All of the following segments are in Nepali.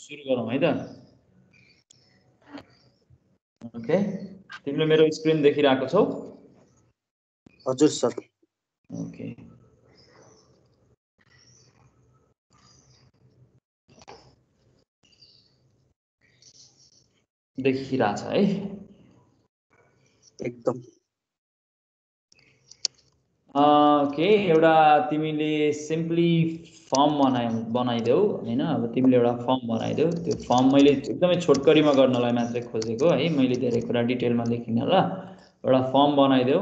सुरु गरौँ है त ओके तिमीले मेरो स्क्रिन देखिरहेको छौ हजुर सर ओके देखिरहेछ है एकदम ओके एउटा तिमीले सिम्पली फर्म बनाइदेऊ हैन अब तिमीले एउटा फर्म बनाइदेऊ त्यो फर्म मैले एकदमै छोटकरीमा गर्नलाई मात्रै खोजेको है मैले धेरै कुरा डिटेलमा लेखिन ल एउटा फर्म बनाइदेऊ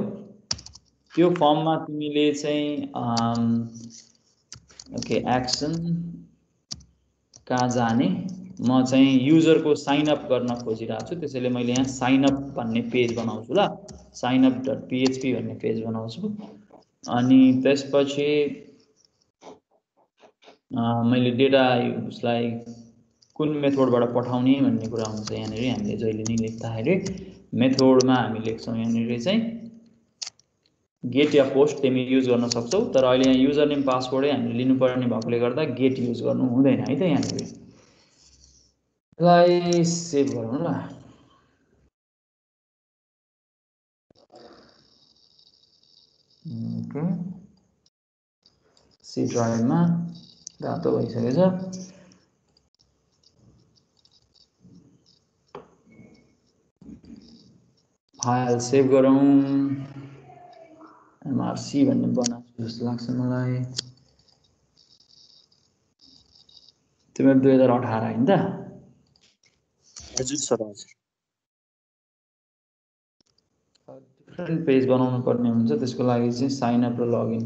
त्यो फर्ममा तिमीले चाहिँ ओके एक्सन कहाँ जाने म चाहिँ युजरको साइन अप गर्न खोजिरहेको छु त्यसैले मैले यहाँ साइन अप भन्ने पेज बनाउँछु ल signup.php भन्ने पेज बनाउँछु अनि त्यसपछि मैले डेटा उसलाई कुन मेथडबाट पठाउने भन्ने कुरा हुन्छ यहाँनेरि हामीले जहिले नि लेख्दाखेरि मेथडमा हामी लेख्छौं यहाँनेरि चाहिँ गेट या पोस्ट तिमी युज गर्न सक्छौ तर अहिले यहाँ युजर नेम पासवर्डै हामीले लिनुपर्ने भएकोले गर्दा गेट युज गर्नु हुँदैन है त यहाँनेरि यसलाई सेभ गरौँ ल ओके सी ड्राइभमा रातो भइसकेछ फाइल सेभ गरौँ एमआरसी भन्ने बनाउँछु जस्तो लाग्छ मलाई तिम्रो 2018 हैन त हजुर सर हजुर डिफरेन्ट पेज बनाउनु पर्ने हुन्छ त्यसको लागि चाहिँ साइन अप र लगइन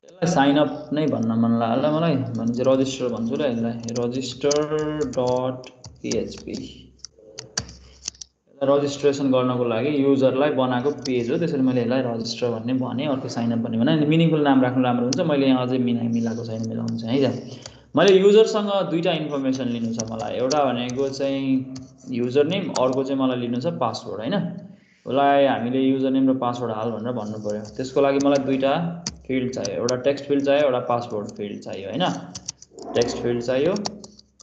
यसलाई साइन अप नै भन्न मन लाग्यो मलाई भने चाहिँ रजिस्टर भन्छु ल यसलाई register.php रजिस्ट्रेसन गर्नको लागि युजरलाई बनाएको पेज हो त्यसैले मैले यसलाई रजिस्टर भन्ने भने अर्को साइन अप भन्ने भने मिनिङफुल नाम राख्नु राम्रो हुन्छ मैले यहाँ अझै मिलाएको छैन मिलाउनु चाहिँ है त मैले युजरसँग दुईटा इन्फर्मेसन लिनु छ मलाई एउटा भनेको चाहिँ युजर नेम अर्को चाहिँ मलाई लिनु छ पासवर्ड हैन उसलाई हामीले युजर नेम र पासवर्ड हाल भनेर भन्नु पर्यो त्यसको लागि मलाई दुईटा फिल्ड चाहियो एउटा टेक्स्ट फिल्ड चाहियो एउटा पासवर्ड फिल्ड चाहियो हैन टेक्स्ट फिल्ड चाहियो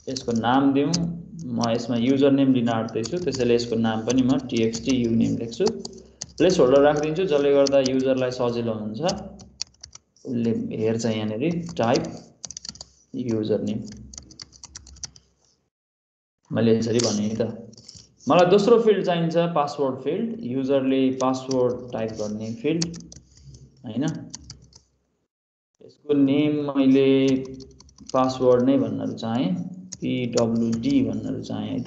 यसको नाम दिउँ म यसमा युजर नेम लिन आँट्दैछु त्यसैले यसको नाम पनि म txt uName लेख्छु प्लेस होल्डर राखिदिन्छु जसले गर्दा युजरलाई सजिलो हुन्छ उसले हेर्छ यहाँनेरि टाइप युजर नेम मैले यसरी भने त मलाई दोस्रो फिल्ड चाहिन्छ पासवर्ड फिल्ड युजरले पासवर्ड टाइप गर्ने फिल्ड हैन यसको नेम मैले पासवर्ड नै भन्न चाहे pwd भन्न चाहे है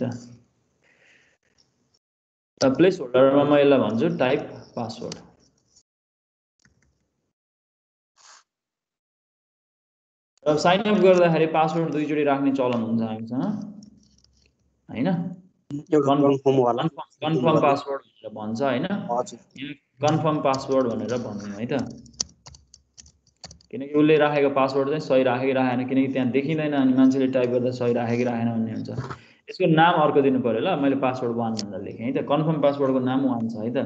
त प्लेस होल्डरमा म यसलाई भन्छु टाइप पासवर्ड अब साइन अप गर्दाखेरि पासवर्ड दुईचोटी राख्ने चलन हुन्छ हामीसँग हैन कन्फर्म पासवर्ड भनेर भन्छ हैन कन्फर्म पासवर्ड भनेर भन्नु है त किनकि उसले राखेको पासवर्ड चाहिँ सही राखेको राखेन किनकि त्यहाँ देखिदैन अनि मान्छेले टाइप गर्दा सही राखेको राखेन भन्ने हुन्छ यसको नाम अर्को दिनु पर्यो ल मैले पासवर्ड 1 भनेर लेखेँ है त कन्फर्म पासवर्डको नाम 1 छ है त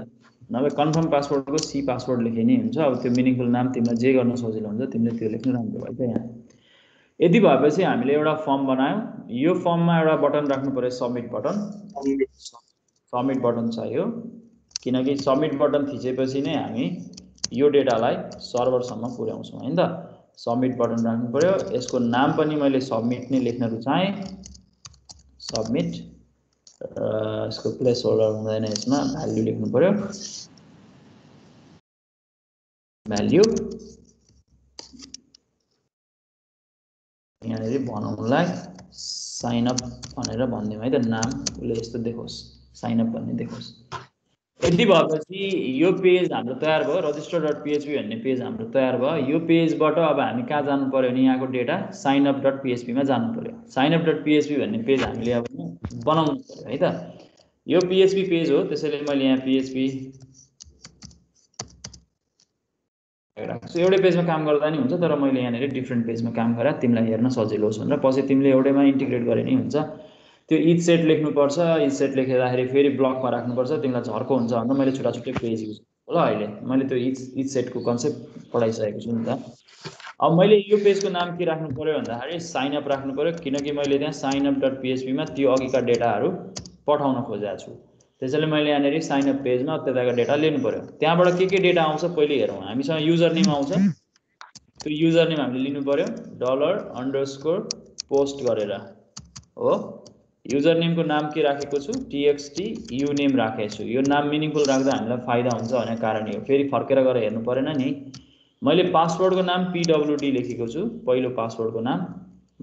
नभए कन्फर्म पासवर्डको सी पासवर्ड लेखे नि हुन्छ अब त्यो मिनिङफुल नाम तिमीलाई जे गर्न सजिलो हुन्छ तिमीले त्यो लेख्नु राम्रो भयो त यहाँ यदि भएपछि हामीले एउटा फर्म बनायौं यो फर्ममा एउटा बटन राख्नु पर्यो सबमिट बटन चाहियो किनकि सबमिट बटन थिचेपछि नै हामी यो डेटालाई सर्भरसम्म पुर्याउँछौं हैन त सबमिट बटन राख्नु पर्यो यसको नाम पनि मैले सबमिट नै लेख्न रुचाएँ सबमिट यसको प्लेस होल्डर हुँदैन यसमा भ्यालु लेख्नु पर्यो भ्यालु यहाँनेरि बनाउनलाई साइन अप भनेर भन्दियौ है त नाम उसले यस्तो देखोस् साइन अप भन्ने देखोस् यदि भएपछि यो पेज हाम्रो तयार भयो register.php भन्ने पेज हाम्रो तयार भयो यो पेजबाट अब हामी कहाँ जानु पर्यो भने यहाँको डेटा signup.php मा जानु पर्यो signup.php भन्ने पेज हामीले अब बनाउनु पर्यो है त यो php पेज हो त्यसैले मैले यहाँ php एउटै पेजमा काम गर्दा नि हुन्छ तर मैले यहाँनेरि डिफरेन्ट पेजमा काम गरे तिमीलाई हेर्न सजिलो होस् भनेर पछि तिमीले एउटैमा इन्टिग्रेट गरे नि हुन्छ त्यो इच सेट लेख्नु पर्छ इच सेट लेख्दाखेरि फेरि ब्लकमा राख्नु पर्छ तिमीलाई झर्को हुन्छ भनेर मैले छुट्टा छुट्टै पेज युज ल अहिले मैले त्यो इच सेटको कन्सेप्ट पढाइसकेको छु नि त अब मैले यो पेजको नाम के राख्नु पर्यो भन्दाखेरि साइन अप राख्नु पर्यो, किनकि मैले त्यहाँ साइन अप डट पीएचपी मा त्यो अघिका डेटाहरू पठाउन खोजेको छु। त्यसैले मैले यहाँनिर साइन अप पेजमा त्यताको डेटा लिनु पर्यो। त्यहाँबाट के डेटा आउँछ पहिले हेरौँ। हामीसँग युजर नेम आउँछ, त्यो युजर नेम हामीले लिनु पर्यो $_पोस्ट गरेर हो। युजर नेमको नाम के राखेको छु, txt uname राखेको छु। यो नाम मिनिङफुल राख्दा हामीलाई फाइदा हुन्छ भन्ने कारण हो। फेरि फर्केर गएर हेर्नु परेन नि। मैले पासवर्डको नाम pwd लेखेको छु, पहिलो पासवर्डको नाम।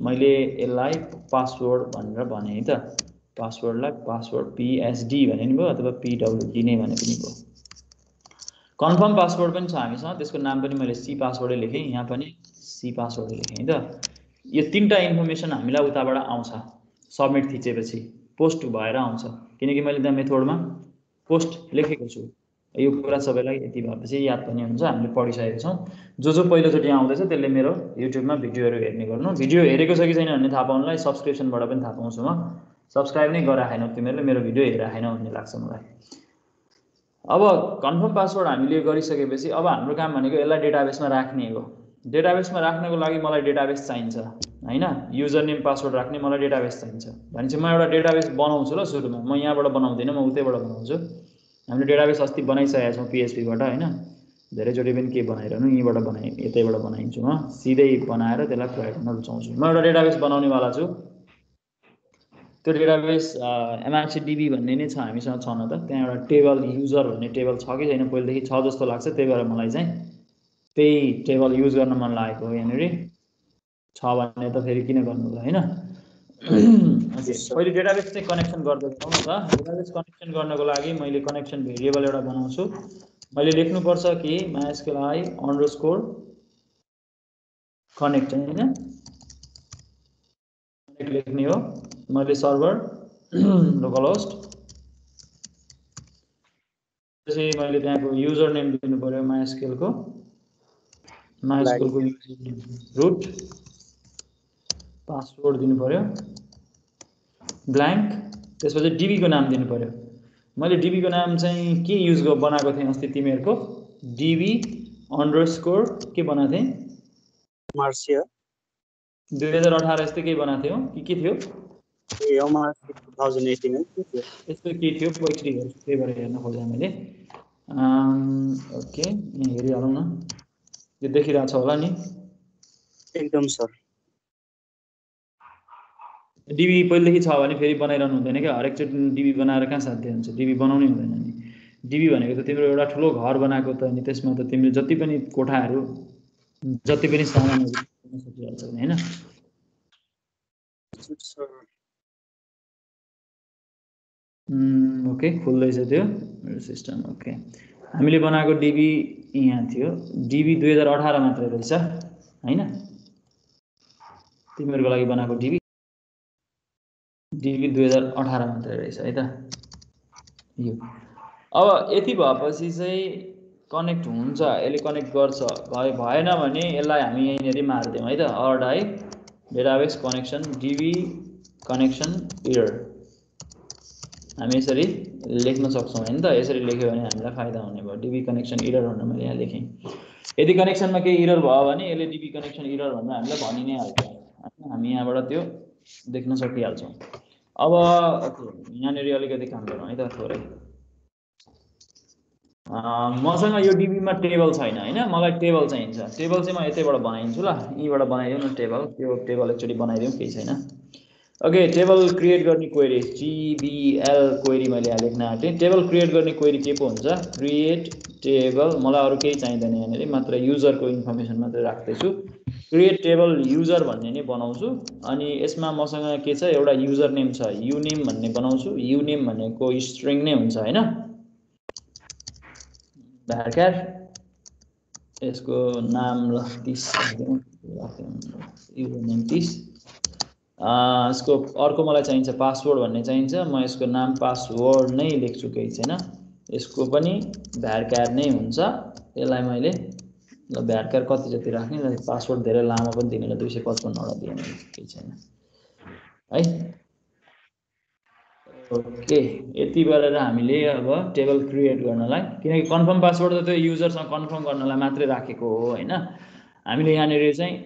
मैले यसलाई पासवर्ड भनेर भने है त, पासवर्डलाई पासवर्ड psd भने नि भयो अथवा pwd नै भने पनि भयो। कन्फर्म पासवर्ड पनि छ हामीसँग, त्यसको नाम पनि मैले सी पासवर्डै लेखेँ, यहाँ पनि सी पासवर्डै लेखेँ है त। यो तीनटा इन्फर्मेसन हामीलाई उताबाट आउँछ सबमिट थिचेपछि, पोस्ट भएर आउँछ, किनकि मैले त्यहाँ मेथडमा पोस्ट लेखेको छु। यो कुरा सबैलाई यति भएपछि याद पनि हुन्छ, हामीले पढिसकेको छौँ। जो पहिलोचोटि आउँदैछ त्यसले मेरो युट्युबमा भिडियोहरू हेर्ने गर्नु। भिडियो हेरेको छ कि छैन भन्ने थाहा पाउनलाई सब्सक्रिप्सनबाट पनि थाहा पाउँछु म। सब्सक्राइब नै गराएनौ तिमीहरूले, मेरो भिडियो हेरिराखेनौ भन्ने लाग्छ मलाई। अब कन्फर्म पासवर्ड हामीले गरिसकेपछि अब हाम्रो काम भनेको यसलाई डेटाबेसमा राख्ने हो। डेटाबेसमा राख्नको लागि मलाई डेटाबेस चाहिन्छ हैन, युजर नेम पासवर्ड राख्ने मलाई डेटाबेस चाहिन्छ। भनेपछि म एउटा डेटाबेस बनाउँछु ल सुरुमा। म यहाँबाट बनाउँदिनँ, म उतैबाट बनाउँछु। हामीले डेटाबेस अस्ति बनाइसकेका छौँ पीएचपीबाट हैन, धेरैचोटि पनि के बनाइरहनु, यहीँबाट बनाइ यतैबाट बनाइन्छु म। सिधै बनाएर त्यसलाई प्रयोग गर्न रुचाउँछु। म एउटा डेटाबेस बनाउनेवाला छु। त्यो डेटाबेस MRCDB भन्ने नै छ हामीसँग, छ न त। त्यहाँ एउटा टेबल युजर भन्ने टेबल छ कि छैन पहिलेदेखि छ जस्तो लाग्छ, त्यही भएर मलाई चाहिँ त्यही टेबल युज गर्न मन लागेको हो। यहाँनिर छ भने त फेरि किन गर्नु त हैन। पहिले डेटाबेस चाहिँ कनेक्सन गर्दैछौँ न त। डेटाबेस कनेक्सन गर्नको लागि मैले कनेक्सन भेरिएबल एउटा बनाउँछु। मैले लेख्नुपर्छ कि MySQL _ कनेक्ट हैन, कनेक्ट लेख्ने हो। मैले सर्भर लोकलहोस्ट, त्यसै मैले त्यहाँको युजर नेम दिनु पर्यो MySQL को रुट, पासवर्ड दिनु पर्यो ब्ल्याङ्क, त्यसपछि DB को नाम दिनु पर्यो। मैले DB को नाम चाहिँ के युज बनाएको थिएँ अस्ति तिमीहरूको, DB _ के बनाएको थिएँ, मार्सिया 2018 यस्तै केही बनाएको थियो के थियो, ए मार्सिया 2018 है के थियो यस्तो के थियो पोइट्री गर्छु, त्यही भएर हेर्न खोजेँ मैले। ओके, यहाँ हेरिहालौँ न, यो देखिरहेछ होला नि एकदम सर। DB पहिलेदेखि छ भने फेरि बनाइरहनु हुँदैन क्या, हरेकचोटि DB बनाएर कहाँ साध्य हुन्छ, DB बनाउनै हुँदैन नि। DB भनेको त तिम्रो एउटा ठुलो घर बनाएको त, अनि त्यसमा त तिमीले जति पनि कोठाहरू जति पनि सामानहरू गर्न सकिहाल्छ हैन। ओके, खुल्दैछ त्यो मेरो सिस्टम। ओके, हामीले बनाएको DB यहाँ थियो, DB 2018 मात्रै रहेछ हैन, तिमीहरूको लागि बनाएको DB 2018 मात्रै रहेछ है त यो। अब यति भएपछि चाहिँ कनेक्ट हुन्छ, यसले कनेक्ट गर्छ, भएन भने यसलाई हामी यहीँनिर मार्दियौँ है त, अडाई database connection DB connection error हामी यसरी लेख्न सक्छौँ हैन त। यसरी लेख्यो भने हामीलाई फाइदा हुने भयो। DB कनेक्सन एरर भनेर मैले यहाँ लेखेँ। यदि कनेक्सनमा केही एरर भयो भने यसले DB कनेक्सन एरर भनेर हामीलाई भनि नै हाल्छ हैन, हामी यहाँबाट त्यो देख्न सकिहाल्छौँ। अब यहाँनिर अलिकति काम गरौँ है त थोरै। मसँग यो DB मा टेबल छैन हैन, मलाई टेबल चाहिन्छ। टेबल चाहिँ म यतैबाट बनाइदिन्छु ल, यहीँबाट बनाइदिउँ न टेबल। त्यो टेबल एकचोटि बनाइदिउँ, केही छैन। ओके, टेबल क्रिएट गर्ने क्वेरी GBL क्वेरी मैले यहाँ लेख्न आँटेँ। टेबल क्रिएट गर्ने क्वेरी के पो हुन्छ, क्रिएट टेबल, मलाई अरू केही चाहिँदैन यहाँनिर, मात्र युजरको इन्फर्मेसन मात्रै राख्दैछु। क्रिएट टेबल युजर भन्ने नै बनाउँछु। अनि यसमा मसँग के छ, एउटा युजर नेम छ, युनेम भन्ने बनाउँछु। युनेम भनेको स्ट्रिङ नै हुन्छ हैन, भर्खर यसको नाम ल 30 युजर नेम 30। यसको अर्को मलाई चाहिन्छ पासवर्ड भन्ने चाहिन्छ, म यसको नाम पासवर्ड नै लेख्छु, केही छैन। यसको पनि भ्यारक्यार नै हुन्छ। यसलाई मैले ल भ्यारक्यार कति जति राख्ने, ल पासवर्ड धेरै लामो पनि दिने, 255 वटा दिएँ मैले, केही छैन है। ओके, यति गरेर हामीले अब टेबल क्रिएट गर्नलाई, किनकि कन्फर्म पासवर्ड त त्यो युजरसँग कन्फर्म गर्नलाई मात्रै राखेको हो हैन। हामीले यहाँनिर चाहिँ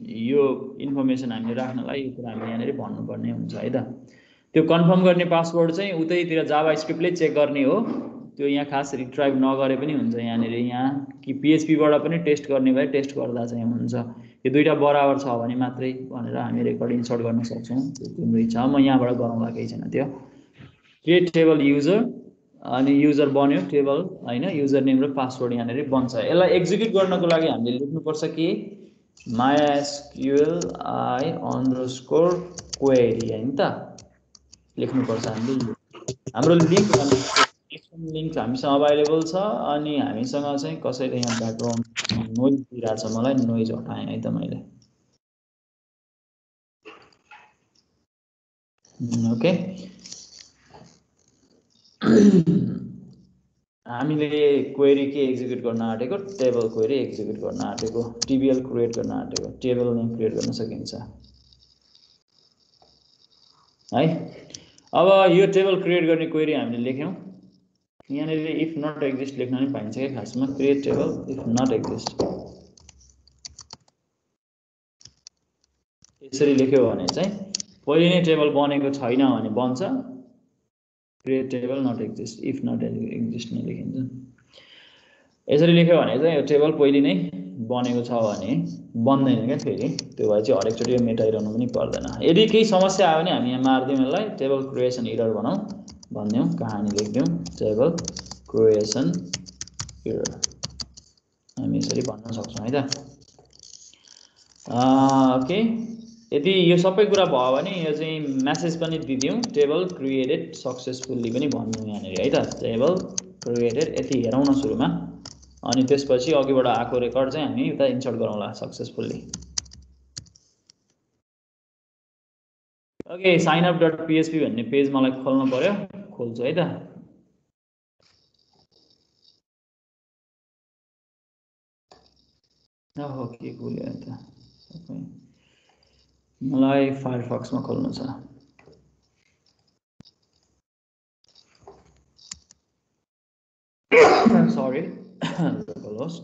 यो इन्फर्मेसन हामीले राख्नलाई यो कुरा हामीले यहाँनिर भन्नुपर्ने हुन्छ है त। त्यो कन्फर्म गर्ने पासवर्ड चाहिँ उतैतिर जावा स्क्रिप्टले चेक गर्ने हो, त्यो यहाँ खास रिट्राइभ नगरे पनि हुन्छ। यहाँनिर यहाँ कि PHP-बाट पनि टेस्ट गर्ने भए टेस्ट गर्दा चाहिँ हुन्छ। यो दुईटा बराबर छ भने मात्रै भनेर हामी रेकर्ड इन्सर्ट गर्न सक्छौँ। तिम्रो इच्छा, म यहाँबाट गराउँला केही छैन। त्यो क्रिएट टेबल युजर अनि युजर बन्यो टेबल हैन, युजर नेम र पासवर्ड यहाँनिर बन्छ। यसलाई एक्जिक्युट गर्नको लागि हामीले लेख्नुपर्छ कि mysqli _query हैन त लेख्नुपर्छ हामीले। हाम्रो लिंक लिंक हामीसँग अभाइलेबल छ अनि हामीसँग चाहिँ कसैले यहाँ ब्याकग्राउन्ड नोइज दिइरहेको छ, मलाई नोइज हटाएँ है त मैले। ओके, हामीले क्वेरी के एक्जिक्युट गर्न आँटेको, टेबल क्वेरी एक्जिक्युट गर्न आँटेको, टिबिएल क्रिएट गर्न आँटेको, टेबल नेम क्रिएट गर्न सकिन्छ है। अब यो टेबल क्रिएट गर्ने क्वेरी हामीले लेख्यौं। यहाँनिर इफ नट एक्जिस्ट लेख्न पनि पाइन्छ के खासमा, create table if not exist यसरी लेख्यो भने चाहिँ पहिले नै टेबल बनेको छैन भने बन्छ। Create table not exist if not exist नै लेखिन्छ। यसरी लेख्यो भने चाहिँ यो टेबल पहिले नै बनेको छ भने बन्दैन क्या फेरि, त्यो भए चाहिँ हरेकचोटि यो मेटाइरहनु पनि पर्दैन। यदि केही समस्या आयो भने हामी यहाँ मार्दियौँ यसलाई, टेबल क्रिएसन एरर बनाऊ भन्दियौँ, कहानी लेख्दियौँ टेबल क्रिएसन एरर, हामी यसरी भन्न सक्छौँ है त। ओके, यदि यो सबै कुरा भयो भने यो चाहिँ मेसेज पनि दिदियौँ, टेबल क्रिएटेड सक्सेसफुल्ली पनि भन्नु यहाँनिर है त। टेबल क्रिएटेड यति हेरौँ न सुरुमा, अनि त्यसपछि अघिबाट आएको रेकर्ड चाहिँ हामी उता इन्सर्ट गरौँला सक्सेसफुल्ली। ओके, signup.php भन्ने पेज मलाई खोल्नु पर्यो, खोल्छु है त। ओहो के खोल्यो त, मलाई फायरफक्समा खोल्नु छ। Sorry localhost.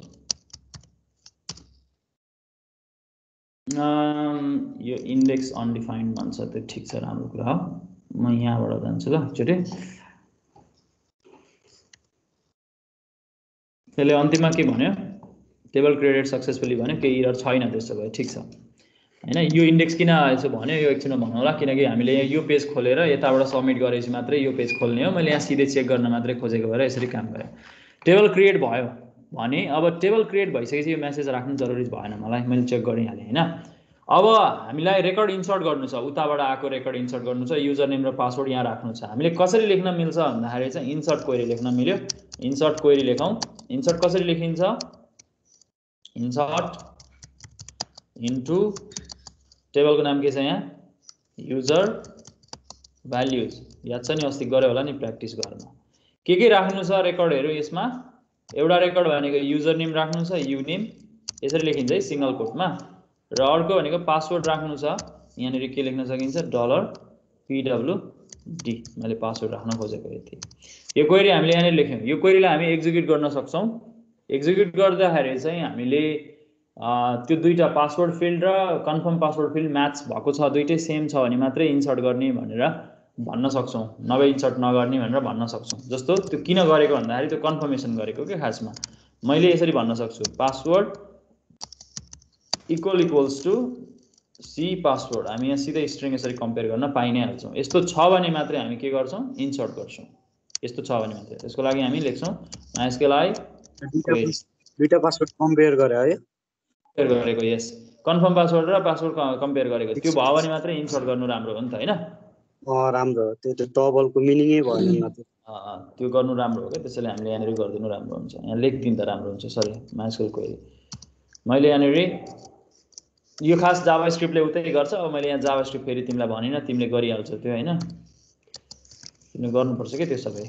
यो इन्डेक्स अनडिफाइन्ड भन्छ, त्यो ठिक छ, राम्रो कुरा हो। म यहाँबाट जान्छु ल एकचोटि। त्यसले अन्तिममा के भन्यो, टेबल क्रिएटेड सक्सेसफुली भन्यो, केही एरर छैन। त्यसो भए ठिक छ हैन। यो इन्डेक्स किन यसो भन्यो यो एकछिनमा भन्नु होला, किनकि हामीले यो पेज खोलेर यताबाट सबमिट गरेपछि मात्रै यो पेज खोल्ने हो। मैले यहाँ सिधै चेक गर्न मात्रै खोजेको भएर यसरी काम गरेँ। टेबल क्रिएट भयो भने अब टेबल क्रिएट भइसकेपछि यो मेसेज राख्नु जरुरी भएन, मलाई मैले चेक गरिहालेँ हैन। अब हामीलाई रेकर्ड इन्सर्ट गर्नु छ, उताबाट आएको रेकर्ड इन्सर्ट गर्नु छ, युजर नेम र पासवर्ड यहाँ राख्नु छ। हामीले कसरी लेख्न मिल्छ भन्दाखेरि चाहिँ इन्सर्ट क्वेरी लेख्न मिल्यो। इन्सर्ट क्वेरी लेखौँ। इन्सर्ट कसरी लेखिन्छ, इन्सर्ट इन्टु टेबलको नाम के छ यहाँ, युजर भ्याल्युज, याद छ नि अस्ति गरे होला नि प्र्याक्टिस गर्न। के राख्नु छ रेकर्डहरू यसमा, एउटा रेकर्ड भनेको युजर नेम राख्नु छ, युनेम यसरी लेखिन्छ है सिंगल कोटमा, र अर्को भनेको पासवर्ड राख्नु छ। यहाँनिर के लेख्न सकिन्छ, $PWD, मैले पासवर्ड राख्न खोजेको यति। यो क्वेरी हामीले यहाँनिर लेख्यौँ। यो क्वेरीलाई हामी एक्जिक्युट गर्न सक्छौँ। एक्जिक्युट गर्दाखेरि चाहिँ हामीले त्यो दुईटा पासवर्ड फिल्ड र कन्फर्म पासवर्ड फिल्ड म्याच भएको छ, दुईटै सेम छ भने मात्रै इन्सर्ट गर्ने भनेर भन्न सक्छौँ, नभए इन्सर्ट नगर्ने भनेर भन्न सक्छौँ। जस्तो त्यो किन गरेको भन्दाखेरि त्यो कन्फर्मेसन गरेको के खासमा। मैले यसरी भन्न सक्छु, password equals to C password. हामी यहाँ सिधै स्ट्रिङ यसरी कम्पेयर गर्न पाइ नै हाल्छौँ। यस्तो छ भने मात्रै हामी के गर्छौँ, इन्सर्ट गर्छौँ। यस्तो छ भने मात्रै, त्यसको लागि हामी लेख्छौँ mysqli दुईटा पासवर्ड कम्पेयर गरे है, कम्पेयर गरेको। यस, कन्फर्म पासवर्ड र पासवर्ड कम्पेयर गरेको, त्यो भयो भने मात्रै इन्सर्ट गर्नु राम्रो हो नि त हैन। राम्रो, त्यो त डबलको मिनिङै भएन न त। त्यो गर्नु राम्रो हो क्या, त्यसैले हामीले यहाँनिर गरिदिनु राम्रो हुन्छ, यहाँ लेखिदिँदा राम्रो हुन्छ। सरी mysql क्वेरी मैले यहाँनिर यो खास जावा स्क्रिप्टले उतै गर्छ। अब मैले यहाँ जावा स्क्रिप्ट फेरि तिमीलाई भनिनँ, तिमीले गरिहाल्छौ त्यो हैन, तिमीले गर्नुपर्छ क्या त्यो सबै।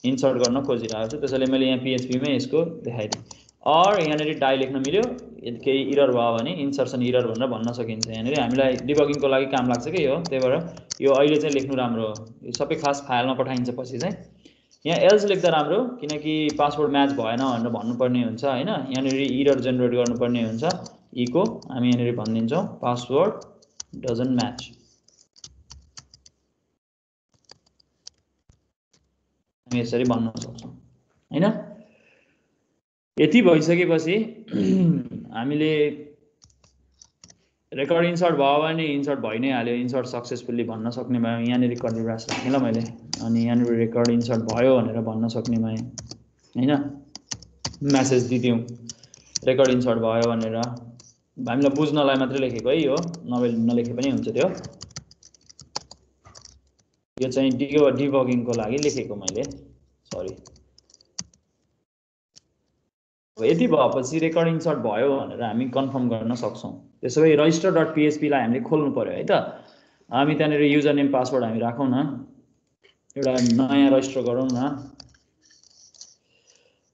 इन्सर्ट गर्न खोजिरहेको छु, त्यसैले मैले यहाँ PHP मै यसको देखाइदिएँ। और यहाँनिर डाइ लेख्न मिल्यो, यदि केही इरर भयो भने इन्सर्सन इरर भनेर भन्न सकिन्छ। यहाँनिर हामीलाई डिबगिङको लागि काम लाग्छ कि यो, त्यही भएर यो अहिले चाहिँ लेख्नु राम्रो हो। यो सबै खास फाइलमा पठाइन्छ पछि चाहिँ। यहाँ एल्स लेख्दा राम्रो किनकि पासवर्ड म्याच भएन भनेर भन्नुपर्ने हुन्छ हैन यहाँनेरि एरर जेनेरेट गर्नुपर्ने हुन्छ इको हामी यहाँनेरि भनिदिन्छौँ पासवर्ड डजन्ट म्याच हामी यसरी भन्न सक्छौँ हैन यति भइसकेपछि हामीले रेकर्ड इन्सर्ट भयो भने इन्सर्ट भइ नै हाल्यो इन्सर्ट सक्सेसफुल्ली भन्न सक्ने भयो यहाँनेरि कर्ली ब्रास राखेँ ल मैले अनि यहाँनेरि रेकर्ड इन्सर्ट भयो भनेर भन्न सक्ने भएँ हैन मेसेज दिदियौँ रेकर्ड इन्सर्ट भयो भनेर हामीलाई बुझ्नलाई मात्रै लेखेको है यो नलेखे पनि हुन्छ त्यो यो चाहिँ डिबगिङको लागि लेखेको मैले सरी यति भएपछि रेकर्ड इन्सर्ट भयो भनेर हामी कन्फर्म गर्न सक्छौँ त्यसो भए register.php लाई हामीले खोल्नु पर्यो है त हामी त्यहाँनेर युजर नेम पासवर्ड हामी राखौँ न एउटा नयाँ रजिस्टर गरौँ न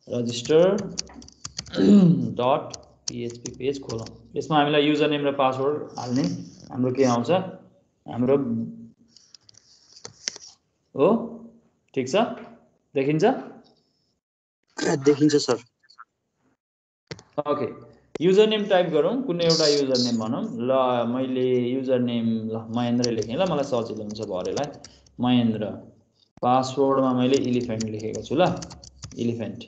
register.php पेज खोलौँ यसमा हामीलाई युजर नेम र पासवर्ड हाल्ने हाम्रो के आउँछ हाम्रो हो ठीक छ देखिन्छ sir okay user name type गरौँ कुनै एउटा युजर नेम भनौँ ल मैले युजर नेम ल महेन्द्र लेखेँ ल मलाई सजिलो हुन्छ भरेलाई महेन्द्र पासवर्डमा मैले एलिफेन्ट लेखेको छु ल एलिफेन्ट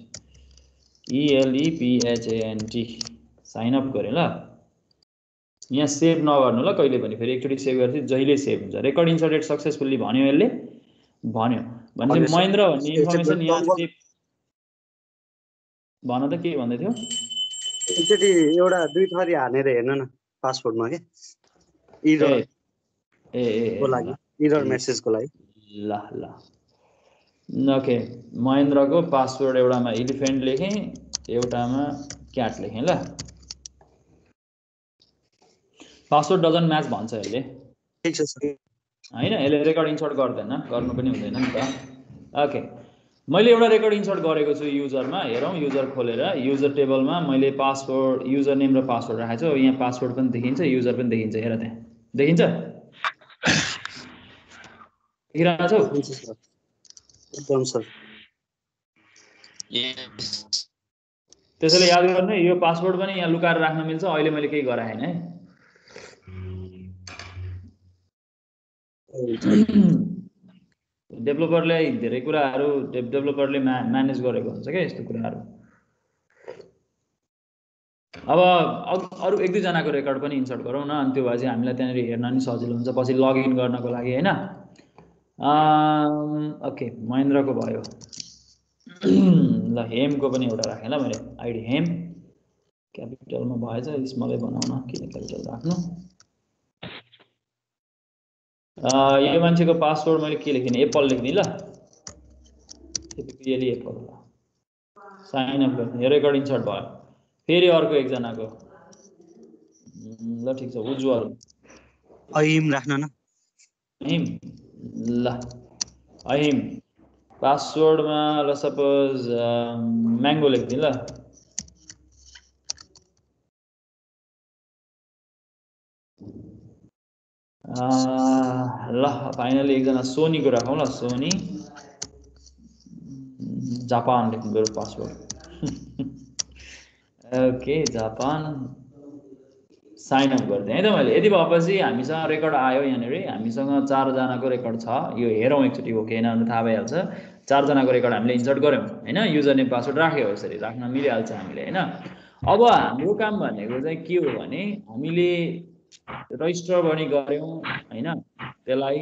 ELEPHANT साइन अप गरेँ ल यहाँ सेभ नगर्नु ल कहिले पनि फेरि एकचोटि सेभ गर्छु जहिले सेभ हुन्छ रेकर्ड इन्सर्टेड सक्सेसफुल्ली भन्यो यसले भन्यो भनेपछि महेन्द्र भन्ने इन्फर्मेसन यहाँ सेभ भन त के भन्दै थियो एकचोटि एउटा दुई थरी हानेर हेर्न न पासवर्डमा के इररको लागि इरर मेसेजको लागि ल ल ओके महेन्द्रको पासवर्ड एउटामा एलिफेन्ट लेखेँ एउटामा क्याट लेखेँ ल पासवर्ड डजन्ट म्याच भन्छ यसले ठीक छ सर हैन यसले रेकर्ड इन्सर्ट गर्दैन गर्नु पनि हुँदैन नि त ओके मैले एउटा रेकर्ड इन्सर्ट गरेको छु युजरमा हेरौँ युजर खोलेर युजर टेबलमा मैले पासवर्ड युजर नेम र पासवर्ड राखेको छु यहाँ पासवर्ड पनि देखिन्छ युजर पनि देखिन्छ हेर त्यहाँ देखिन्छ देखिरहेको छौ एकदम सर त्यसैले याद गर्नु यो पासवर्ड पनि यहाँ लुकाएर राख्न मिल्छ अहिले मैले केही गराएँ हैन है डेभलपरले धेरै कुराहरू डेभलपरले म्यानेज गरेको हुन्छ क्या यस्तो कुराहरू अब अरू एक दुई जनाको रेकर्ड पनि इन्सर्ट गरौँ न अनि त्यो भए चाहिँ हामीलाई त्यहाँनेर हेर्न नि सजिलो हुन्छ पछि लगइन गर्नको लागि हैन ओके महेन्द्रको भयो ल हेमको पनि एउटा राखेँ ल मैले आइडी हेम क्यापिटलमा भएछ स्मलै बनाउन किन क्यापिटल राख्नु यो मान्छेको पासवर्ड मैले के लेखिदिने एप्पल लेख्दिएँ ल एप्पल ल साइन अप गर्ने यो रेकर्ड इन्सर्ट भयो फेरि अर्को एकजनाको ल ठिक छ उज्जवल अहिम राख्न न अहिम ल अहिम पासवर्डमा ल सपोज म्याङ्गो लेख्दिएँ ल ल फाइनली एकजना सोनीको राखौँ ल सोनी जापान लेख्नु मेरो password okay Japan sign up गरिदिएँ है त मैले यति भएपछि हामीसँग रेकर्ड आयो यहाँनिर हामीसँग 4 जनाको रेकर्ड छ यो हेरौँ एकचोटि हो कि होइन भने थाहा भइहाल्छ 4 जनाको रेकर्ड हामीले इन्सर्ट गऱ्यौँ हैन युजर नेम पासवर्ड राख्यो यसरी राख्न मिलिहाल्छ हामीले हैन अब हाम्रो काम भनेको चाहिँ के हो भने हामीले रजिस्टर पनि गऱ्यौँ हैन त्यसलाई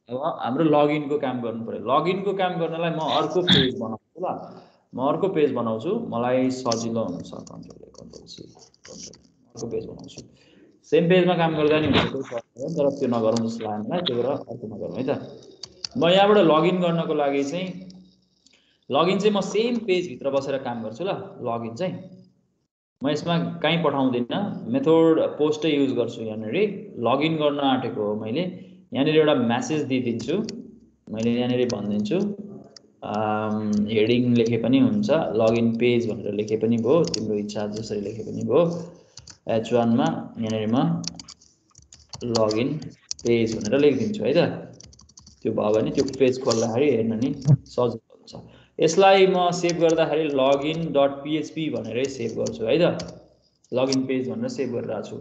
अब हाम्रो लगइनको काम गर्नु पर्यो लगइनको काम गर्नलाई म अर्को पेज बनाउँछु ल म अर्को पेज बनाउँछु मलाई सजिलो हुन्छ कन्ट्रोल सी अर्को पेज बनाउँछु सेम पेजमा काम गर्दा नि हुन्छ तर त्यो नगरौँ जस्तो लाग्यो मलाई त्यही भएर अर्को नगरौँ है त म यहाँबाट लगइन गर्नको लागि चाहिँ लगइन चाहिँ म सेम पेजभित्र बसेर काम गर्छु ल लगइन चाहिँ म यसमा कहीँ पठाउँदिनँ मेथड पोस्टै युज गर्छु यहाँनिर लगइन गर्न आँटेको हो मैले यहाँनिर एउटा मेसेज दिइदिन्छु मैले यहाँनिर भनिदिन्छु हेडिङ लेखे पनि हुन्छ लगइन पेज भनेर लेखे पनि भयो तिम्रो इच्छा जसरी लेखे पनि भयो H1 मा यहाँनिर म लगइन पेज भनेर लेखिदिन्छु है त त्यो भयो भने त्यो पेज खोल्दाखेरि हेर्न नि सजिलो हुन्छ यसलाई म सेभ गर्दाखेरि login.php भनेरै सेभ गर्छु है त, लगइन पेज भनेर सेभ गरिरहेको छु।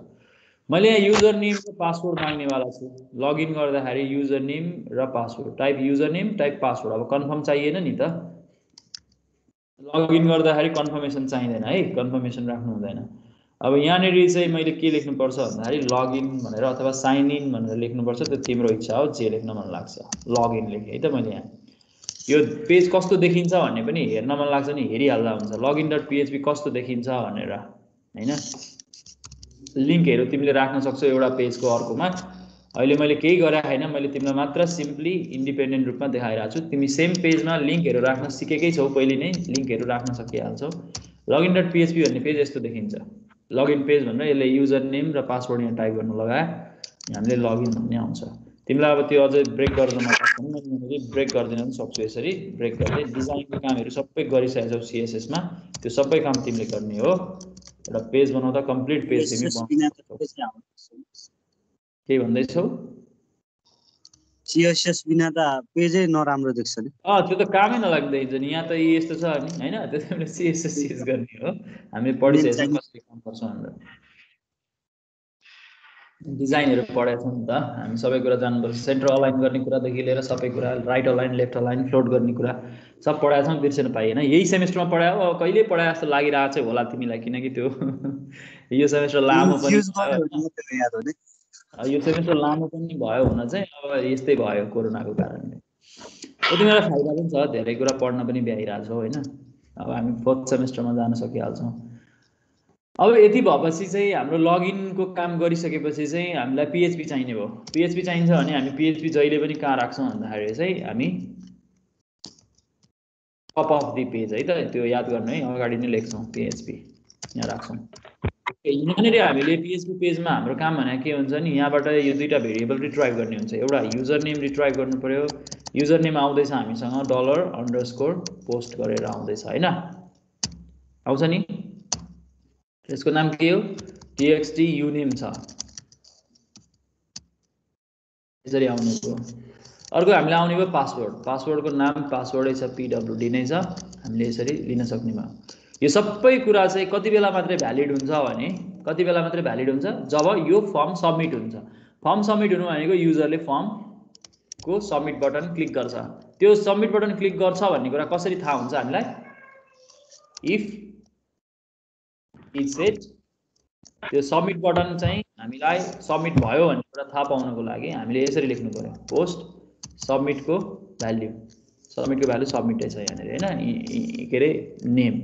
मैले यहाँ युजर नेम र पासवर्ड माग्नेवाला छु। लगइन गर्दाखेरि युजर नेम र password, type user name type password. अब कन्फर्म चाहिएन नि त, लगइन गर्दाखेरि कन्फर्मेसन चाहिँदैन है, कन्फर्मेसन राख्नु हुँदैन। अब यहाँनिर चाहिँ मैले के लेख्नुपर्छ भन्दाखेरि लगइन भनेर अथवा साइन इन भनेर लेख्नुपर्छ, त्यो तिम्रो इच्छा हो, जे लेख्न मन लाग्छ। लगइन लेखेँ है त मैले यहाँ। यो पेज कस्तो देखिन्छ भन्ने पनि हेर्न मन लाग्छ नि, हेरिहाल्दा हुन्छ। login.php कस्तो देखिन्छ भनेर हैन, लिङ्कहरू तिमीले राख्न सक्छौ एउटा पेजको अर्कोमा। अहिले मैले केही गरे हैन, मैले तिमीलाई मात्र सिम्पली इन्डिपेन्डेन्ट रूपमा देखाइरहेको छु। तिमी सेम पेजमा लिङ्कहरू राख्न सिकेकै छौ, पहिले नै लिङ्कहरू राख्न सकिहाल्छौ। login.php भन्ने पेज यस्तो देखिन्छ। लगइन पेज भनेर यसले युजर नेम र पासवर्ड यहाँ टाइप गर्नु लगाए हामीले लगइन भन्ने आउँछ। तिमीलाई अब त्यो अझै ब्रेक गर्न मन लाग्छ भने मैले ब्रेक गरिदिन पनि सक्छु। यसरी ब्रेक गर्दै डिजाइनको कामहरू सबै गरिसकेको छौ CSS मा, त्यो सबै काम तिमीले गर्ने हो। एउटा पेज बनाउँदा कम्प्लिट पेज तिमी के भन्दैछौ? CSS बिना त पेजै नराम्रो देख्छ नि। त्यो त कामै नलाग्दै हुन्छ नि, यहाँ त यस्तो छ नि हैन, त्यो तिमीले CSS युज गर्ने हो। हामीले पढिसकेछौँ कसरी काम गर्छ भनेर, डिजाइनहरू पढेको छौँ नि त, हामी सबै कुरा जान्नुपर्छ। सेन्टर अलाइन गर्ने कुरादेखि लिएर सबै कुरा, right align left align float गर्ने कुरा सब पढाएको छौँ, बिर्सेन पाइएन। यही सेमेस्टरमा पढायो, अब कहिले पढाए जस्तो लागिरहेको चाहिँ होला तिमीलाई, किनकि त्यो यो सेमेस्टर लामो पनि भयो, यो सेमेस्टर लामो पनि भयो हुन चाहिँ अब यस्तै भयो कोरोनाको कारणले। यति बेला फाइदा पनि छ, धेरै कुरा पढ्न पनि भ्याइरहेको छौँ हैन। अब हामी 4th सेमेस्टरमा जान सकिहाल्छौँ। अब यति भएपछि चाहिँ हाम्रो लगइनको काम गरिसकेपछि चाहिँ हामीलाई PHP चाहिने भयो। PHP चाहिन्छ भने हामी PHP जहिले पनि कहाँ राख्छौँ भन्दाखेरि चाहिँ हामी टप अफ दी पेज है त, त्यो याद गर्नु है, अगाडि नै लेख्छौँ PHP यहाँ राख्छौँ। यहाँनिर हामीले PHP पेजमा हाम्रो काम भने के हुन्छ नि, यहाँबाट यो दुईटा भेरिएबल रिट्राइभ गर्ने हुन्छ। एउटा युजर नेम रिट्राइभ गर्नु पर्यो, युजर नेम आउँदैछ हामीसँग $_पोस्ट गरेर आउँदैछ हैन, आउँछ नि। यसको नाम के हो, txt uname छ, यसरी आउने हो। अर्को हामीले आउने भयो पासवर्ड, पासवर्डको नाम पासवर्डै छ, pwd नै छ, हामीले यसरी लिन सक्ने भयो। यो सबै कुरा चाहिँ कति बेला मात्रै भ्यालिड हुन्छ भने, कति बेला मात्रै भ्यालिड हुन्छ जब यो फर्म सबमिट हुन्छ। फर्म सबमिट हुनु भनेको युजरले फर्मको सबमिट बटन क्लिक गर्छ। त्यो सबमिट बटन क्लिक गर्छ भन्ने कुरा कसरी थाहा हुन्छ हामीलाई, इफ इट सेट, त्यो सबमिट बटन चाहिँ हामीलाई सबमिट भयो भन्ने कुरा थाहा पाउनको लागि हामीले यसरी लेख्नु पर्यो, पोस्ट सबमिटको भ्याल्यु, सबमिटको भ्याल्यु सबमिटै छ यहाँनिर हैन, के अरे नेम।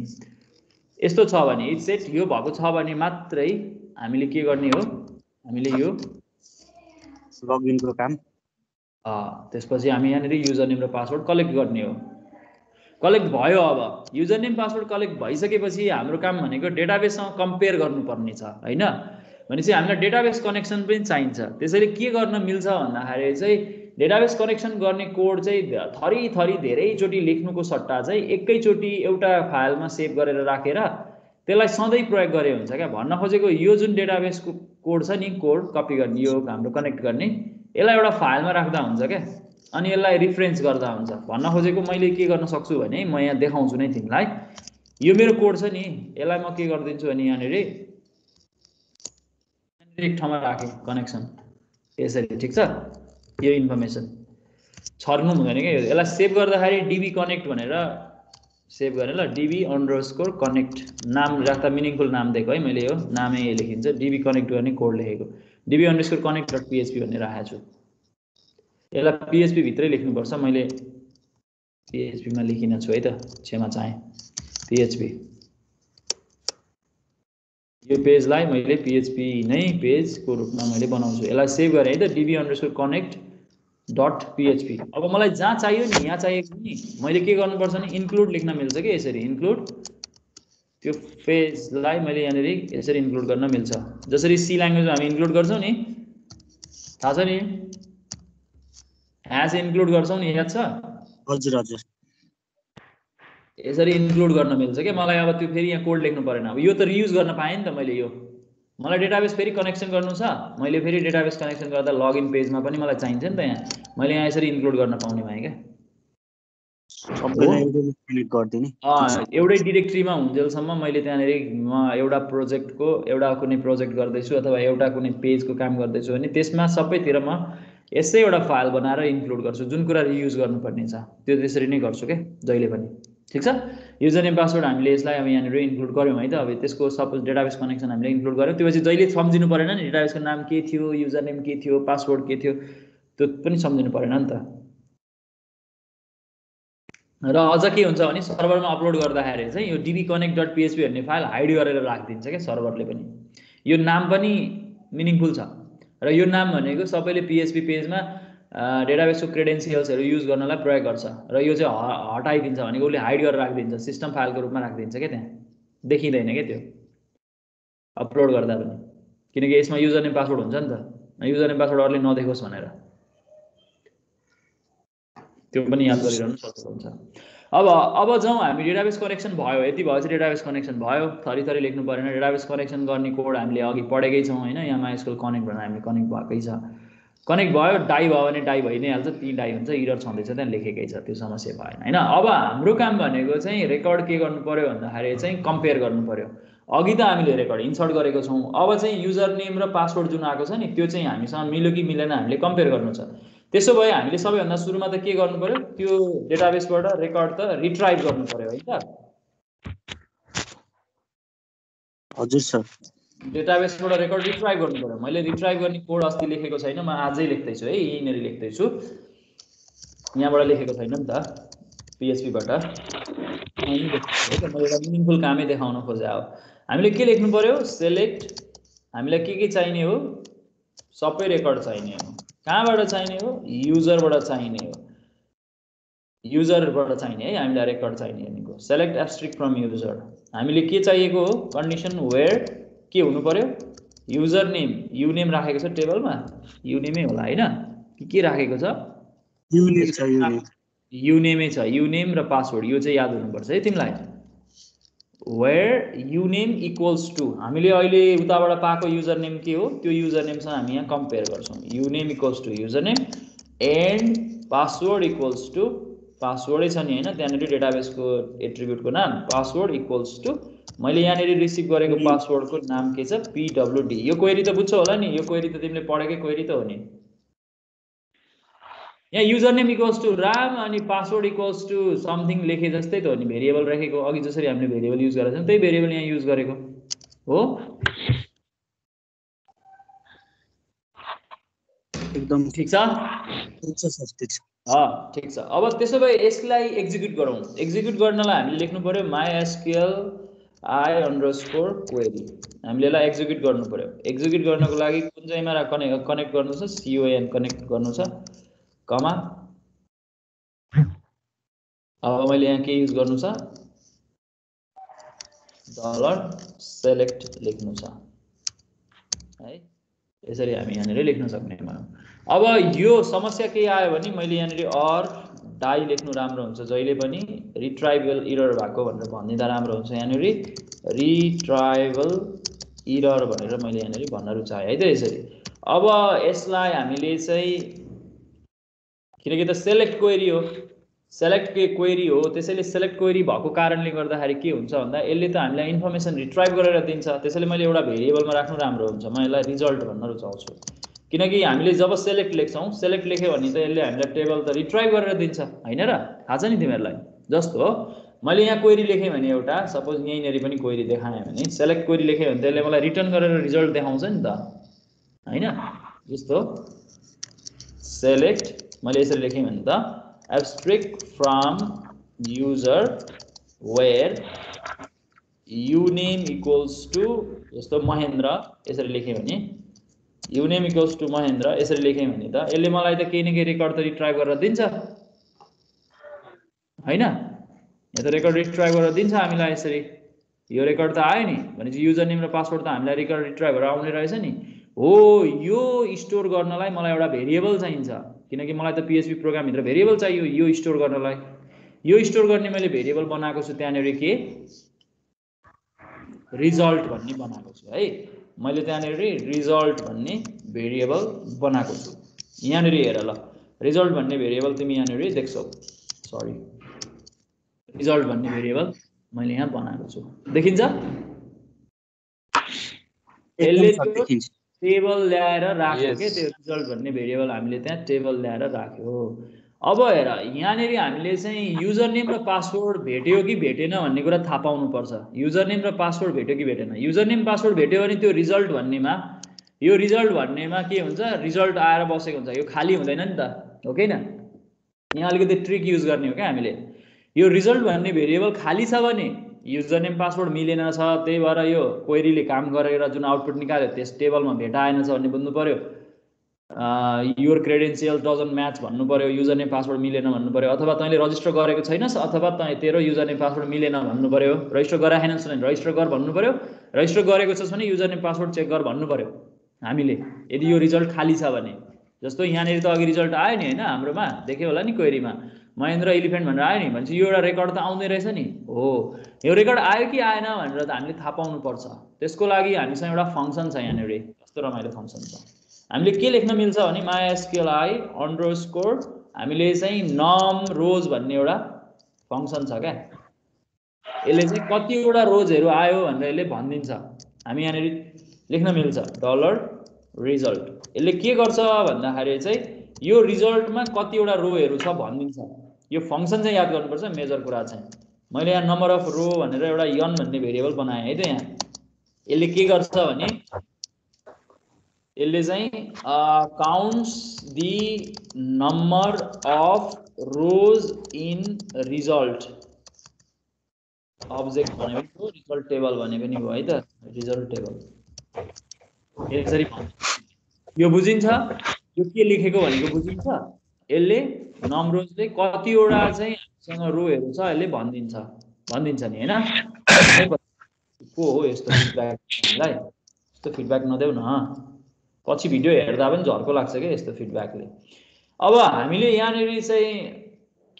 यस्तो छ भने इट सेट यो भएको छ भने मात्रै हामीले के गर्ने हो, हामीले यो लगइनको काम, त्यसपछि हामी यहाँनिर युजर नेम र पासवर्ड कलेक्ट गर्ने हो। कलेक्ट भयो, अब युजर नेम पासवर्ड कलेक्ट भइसकेपछि हाम्रो काम भनेको डेटाबेससँग कम्पेयर गर्नुपर्ने छ हैन। भनेपछि हामीलाई डेटाबेस कनेक्सन पनि चाहिन्छ। त्यसैले के गर्न मिल्छ भन्दाखेरि चाहिँ डेटाबेस कनेक्सन गर्ने कोड चाहिँ थरी थरी धेरैचोटि लेख्नुको सट्टा चाहिँ एकैचोटि एउटा फाइलमा सेभ गरेर राखेर त्यसलाई सधैँ प्रयोग गरे हुन्छ क्या। भन्न खोजेको यो जुन डेटाबेसको कोड छ नि, कोड कपी गर्ने, यो हाम्रो कनेक्ट गर्ने, यसलाई एउटा फाइलमा राख्दा हुन्छ क्या, अनि यसलाई रिफरेन्स गर्दा हुन्छ। भन्न खोजेको मैले के गर्न सक्छु भने म यहाँ देखाउँछु नै तिमीलाई, यो मेरो कोड छ नि, यसलाई म के गरिदिन्छु भने यहाँनिर एक ठाउँमा राखेँ कनेक्सन यसरी, ठिक छ। यो इन्फर्मेसन छर्नु हुँदैन क्या, यसलाई सेभ गर्दाखेरि DB कनेक्ट भनेर सेभ गरेँ ल, DB_connect नाम राख्दा मिनिङफुल नाम दिएको है मैले, यो नामै लेखिन्छ, DB कनेक्ट गर्ने कोड लेखेको, DB_connect.php भन्ने राखेको छु। यसलाई PHP भित्रै लेख्नुपर्छ, मैले PHP मा लेखिन छु है त, क्षमा चाहे। PHP यो पेजलाई मैले PHP नै पेजको रूपमा मैले बनाउँछु। यसलाई सेभ गरेँ है त, DB_connect.php। अब मलाई जहाँ चाहियो नि, यहाँ चाहिएको नि, मैले के गर्नुपर्छ नि, इन्क्लुड लेख्न मिल्छ कि यसरी, इन्क्लुड, त्यो पेजलाई मैले यहाँनिर यसरी इन्क्लुड गर्न मिल्छ। जसरी C ल्याङ्ग्वेजमा हामी इन्क्लुड गर्छौँ नि, थाहा छ नि, ह्याज इन्क्लुड गर्छौँ नि, याद छ? हजुर हजुर, यसरी इन्क्लुड गर्न मिल्छ क्या। मलाई अब त्यो फेरि यहाँ कोड लेख्नु परेन, अब यो त रियुज गर्न पाएँ नि त मैले। यो मलाई डेटाबेस फेरि कनेक्सन गर्नु छ, मैले फेरि डेटाबेस कनेक्सन गर्दा लगइन पेजमा पनि मलाई चाहिन्छ नि त, यहाँ मैले यहाँ यसरी इन्क्लुड गर्न पाउने भएँ क्या। सबैलाई एउटैले कनेक्ट गर्दिने एउटै डिरेक्टरीमा हुन्जेलसम्म मैले त्यहाँनिर म एउटा प्रोजेक्टको एउटा कुनै प्रोजेक्ट गर्दैछु अथवा एउटा कुनै पेजको काम गर्दैछु भने त्यसमा सबैतिर म यसै एउटा फाइल बनाएर इन्क्लुड गर्छु जुन कुरा रियुज गर्नुपर्ने छ त्यो त्यसरी नै गर्छु के जहिले पनि ठीक छ युजर नेम पासवर्ड हामीले यसलाई अब यहाँनिर इन्क्लुड गर्यौँ है त अब त्यसको सपोज डेटाबेस कनेक्सन हामीले इन्क्लुड गर्यौँ त्यो चाहिँ जहिले सम्झिनु परेन नि डेटाबेसको नाम के थियो युजर नेम के थियो पासवर्ड के थियो त्यो पनि सम्झिनु परेन नि त र अझ के हुन्छ भने सर्भरमा अपलोड गर्दाखेरि चाहिँ यो dbconnect.php भन्ने फाइल हाइड गरेर राखिदिन्छ क्या सर्भरले पनि यो नाम पनि मिनिङफुल छ र यो नाम भनेको सबैले PHP पेजमा डेटाबेसको क्रेडेन्सियल्सहरू युज गर्नलाई प्रयोग गर्छ र यो चाहिँ हटाइदिन्छ भनेको उसले हाइड गरेर राखिदिन्छ सिस्टम फाइलको रूपमा राखिदिन्छ क्या त्यहाँ देखिँदैन क्या त्यो अपलोड गर्दा पनि किनकि यसमा युजर नेम पासवर्ड हुन्छ नि त युजर नेम पासवर्ड अरूले नदेखोस् भनेर त्यो पनि याद गरिरहनु सक्नुहुन्छ हुन्छ अब जाउँ हामी डेटाबेस कनेक्सन भयो यति भएपछि डेटाबेस कनेक्सन भयो थरी थरी लेख्नु परेन डेटाबेस कनेक्सन गर्ने कोड हामीले अघि पढेकै छौँ हैन यहाँ MySQL कनेक्ट भनेर हामीले कनेक्ट भएकै छ कनेक्ट भयो डाई भयो भने डाई भइ नै हाल्छ ती डाई हुन्छ इरर छँदैछ त्यहाँ लेखेकै छ त्यो समस्या भएन हैन अब हाम्रो काम भनेको चाहिँ रेकर्ड के गर्नु पर्यो भन्दाखेरि चाहिँ कम्पेयर गर्नु पर्यो अघि त हामीले रेकर्ड इन्सर्ट गरेको छौँ अब चाहिँ युजर नेम र पासवर्ड जुन आएको छ नि त्यो चाहिँ हामीसँग मिल्यो कि मिलेन हामीले कम्पेयर गर्नु छ त्यसो भए हामीले सबैभन्दा सुरुमा त के गर्नु पर्यो त्यो डेटाबेसबाट रेकर्ड त रिट्राइभ गर्नु पर्यो है त हजुर सर डेटाबेसबाट रेकर्ड रिट्राइभ गर्नु पर्यो मैले रिट्राइभ गर्ने कोड अस्ति लेखेको छैन म आजै लेख्दैछु है यहीँनिर लेख्दैछु यहाँबाट लेखेको छैन नि त PHP बाट मैले एउटा मिनिङफुल कामै देखाउन खोजे अब हामीले के लेख्नु पर्यो सेलेक्ट हामीलाई के चाहिने हो सबै रेकर्ड चाहिने हो कहाँबाट चाहिने हो युजरबाट चाहिने हो युजरबाट चाहिने है हामीलाई रेकर्ड चाहिने भनेको सेलेक्ट एब्स्ट्रिक्ट फ्रम युजर हामीले के चाहिएको हो कन्डिसन वेयर के हुनु पर्यो युजर नेम युनेम राखेको छ टेबलमा युनेमै होला हैन के राखेको छ युनेम छ युनेमै छ युनेम र पासवर्ड यो चाहिँ याद हुनुपर्छ है तिमीलाई वेयर युनेम इक्वल्स टु हामीले अहिले उताबाट पाएको युजर नेम के हो त्यो युजर नेमसँग हामी यहाँ कम्पेयर गर्छौँ uname equals to user name and password equals to पासवर्डै छ नि हैन त्यहाँनिर डेटाबेसको एट्रिब्युटको नाम पासवर्ड इक्वल्स टु मैले यहाँनिर रिसिभ गरेको पासवर्डको नाम के छ PWD यो क्वेरी त बुझ्छौ होला नि यो क्वेरी त तिमीले पढेकै क्वेरी त हो नि यहाँ user name equals to Ram अनि पासवर्ड इक्वल्स टु समथिङ लेखे जस्तै त हो नि भेरिएबल राखेको अघि जसरी हामीले भेरिएबल युज गरेका छौँ त्यही भेरिएबल यहाँ युज गरेको हो एकदम ठीक छ ठिक छ अब त्यसो भए यसलाई एक्जिक्युट गरौँ एक्जिक्युट गर्नलाई हामीले लेख्नु पर्यो MySQL I_query हामीले यसलाई एक्जिक्युट गर्नु पर्यो एक्जिक्युट गर्नको लागि कुन चाहिँमा कनेक्ट गर्नु छ CON कनेक्ट गर्नु छ कमा अब मैले यहाँ के युज गर्नु छ $select लेख्नु छ है यसरी हामी यहाँनिर लेख्न सक्ने भयौँ अब यो समस्या के आयो भने मैले यहाँनिर अर डाई लेख्नु राम्रो हुन्छ जहिले पनि रिट्राइभल इरर भएको भनेर भनिदिँदा राम्रो हुन्छ यहाँनिर रिट्राइभल इरर भनेर मैले यहाँनिर भन्न रुचाएँ है त यसरी अब यसलाई हामीले चाहिँ किनकि त सेलेक्ट क्वेरी हो सेलेक्ट क्वेरी हो त्यसैले सेलेक्ट क्वेरी भएको कारणले गर्दाखेरि के हुन्छ भन्दा यसले त हामीलाई इन्फर्मेसन रिट्राइभ गरेर दिन्छ त्यसैले मैले एउटा भेरिएबलमा राख्नु राम्रो हुन्छ म यसलाई रिजल्ट भन्न रुचाउँछु किनकि हामीले जब सेलेक्ट लेख्छौँ सेलेक्ट लेख्यो भने त यसले हामीलाई टेबल त रिट्राइभ गरेर दिन्छ हैन र थाहा छ नि तिमीहरूलाई जस्तो मैले यहाँ क्वेरी लेखेँ भने एउटा सपोज यहीँनिर पनि क्वेरी देखाएँ भने सेलेक्ट क्वेरी लेखेँ भने त्यसले मलाई रिटर्न गरेर रिजल्ट देखाउँछ नि त हैन जस्तो सेलेक्ट मैले यसरी लेखेँ भने त abstract from user where uname equals to जस्तो महेन्द्र यसरी लेखेँ भने uname equals to महेन्द्र यसरी लेखेँ भने त यसले मलाई त केही न केही रेकर्ड त रिट्राइभ गरेर दिन्छ हैन यो त रेकर्ड रिट्राइभ गरेर दिन्छ हामीलाई यसरी यो रेकर्ड त आयो नि भनेपछि युजर नेम र पासवर्ड त हामीलाई रेकर्ड रिट्राइभ गरेर आउने रहेछ नि हो यो स्टोर गर्नलाई मलाई एउटा भेरिएबल चाहिन्छ किनकि मलाई त PHP प्रोग्राम भित्र भेरिएबल चाहियो यो स्टोर गर्नलाई यो स्टोर गर्ने मैले भेरिएबल बनाएको छु त्यहाँनिर के रिजल्ट भन्ने बनाएको छु है मैले त्यहाँनिर रिजल्ट भन्ने भेरिएबल बनाएको छु यहाँनिर हेर ल रिजल्ट भन्ने भेरिएबल तिमी यहाँनिर देख्छौ सरी रिजल्ट भन्ने भेरिएबल मैले यहाँ बनाएको छु देखिन्छ एकदम यसले सर त्यो देखिन्छ टेबल ल्याएर राख्यो Yes. के त्यो रिजल्ट भन्ने भेरिएबल हामीले त्यहाँ टेबल ल्याएर राख्यो अब हेर यहाँनेरि हामीले चाहिँ युजर नेम र पासवर्ड भेट्यो कि भेटेन भन्ने कुरा थाहा पाउनु पर्छ युजर नेम र पासवर्ड भेट्यो कि भेटेन युजर नेम पासवर्ड भेट्यो भने त्यो रिजल्ट भन्नेमा यो रिजल्ट भन्नेमा के हुन्छ रिजल्ट आएर बसेको हुन्छ यो खाली हुँदैन नि त हो कि हैन यहाँ अलिकति ट्रिक युज गर्ने हो क्या हामीले यो रिजल्ट भन्ने भेरिएबल खाली छ भने युजर नेम पासवर्ड मिलेन छ त्यही भएर यो क्वेरीले काम गरेर जुन आउटपुट निकाल्यो त्यस टेबलमा भेटाएन छ भन्ने बुझ्नु पर्यो योर क्रेडेन्सियल डजन्ट म्याच भन्नु पर्यो युजर नेम पासवर्ड मिलेन भन्नु पर्यो अथवा तैँले रजिस्टर गरेको छैनस् अथवा तेरो युजर नेम पासवर्ड मिलेन भन्नु पर्यो रजिस्टर गराएनस् भने रजिस्टर गर भन्नु पर्यो रजिस्टर गरेको छस् भने युजर नेम पासवर्ड चेक गर भन्नु पर्यो हामीले यदि यो रिजल्ट खाली छ भने जस्तो यहाँनिर त अघि रिजल्ट आयो नि हैन हाम्रोमा देख्यो होला नि क्वेरीमा महेन्द्र एलिफेन्ट भनेर आयो नि भनेपछि यो एउटा रेकर्ड त आउँदै रहेछ नि हो यो रेकर्ड आयो कि आएन भनेर त हामीले थाहा पाउनु पर्छ त्यसको लागि हामीसँग एउटा फङ्सन छ यहाँनिर कस्तो रमाइलो फङ्सन छ हामीले के लेख्न मिल्छ भने mysqli underscore हामीले चाहिँ num rows भन्ने एउटा फङ्सन छ क्या यसले चाहिँ कतिवटा रोजहरू आयो भनेर यसले भनिदिन्छ हामी यहाँनिर लेख्न मिल्छ डलर रिजल्ट यसले के गर्छ भन्दाखेरि चाहिँ यो रिजल्टमा कतिवटा रोहरू छ भनिदिन्छ यो फङ्सन चाहिँ याद गर्नुपर्छ मेजर कुरा चाहिँ मैले यहाँ नम्बर अफ रो भनेर एउटा यन भन्ने भेरिएबल बनाएँ है त यहाँ यसले के गर्छ भने यसले चाहिँ counts the number of rows in result object भने पनि हो रिजल्ट टेबल भने पनि हो है त रिजल्ट टेबल यसरी यो बुझिन्छ यो के लेखेको भनेको बुझिन्छ यसले नम्रोजले कतिवटा चाहिँ हामीसँग रोहरू छ यसले भनिदिन्छ नि हैन को हो यस्तो फिडब्याकलाई यस्तो फिडब्याक नदेऊ न पछि भिडियो हेर्दा पनि झर्को लाग्छ क्या यस्तो फिडब्याकले अब हामीले यहाँनिर चाहिँ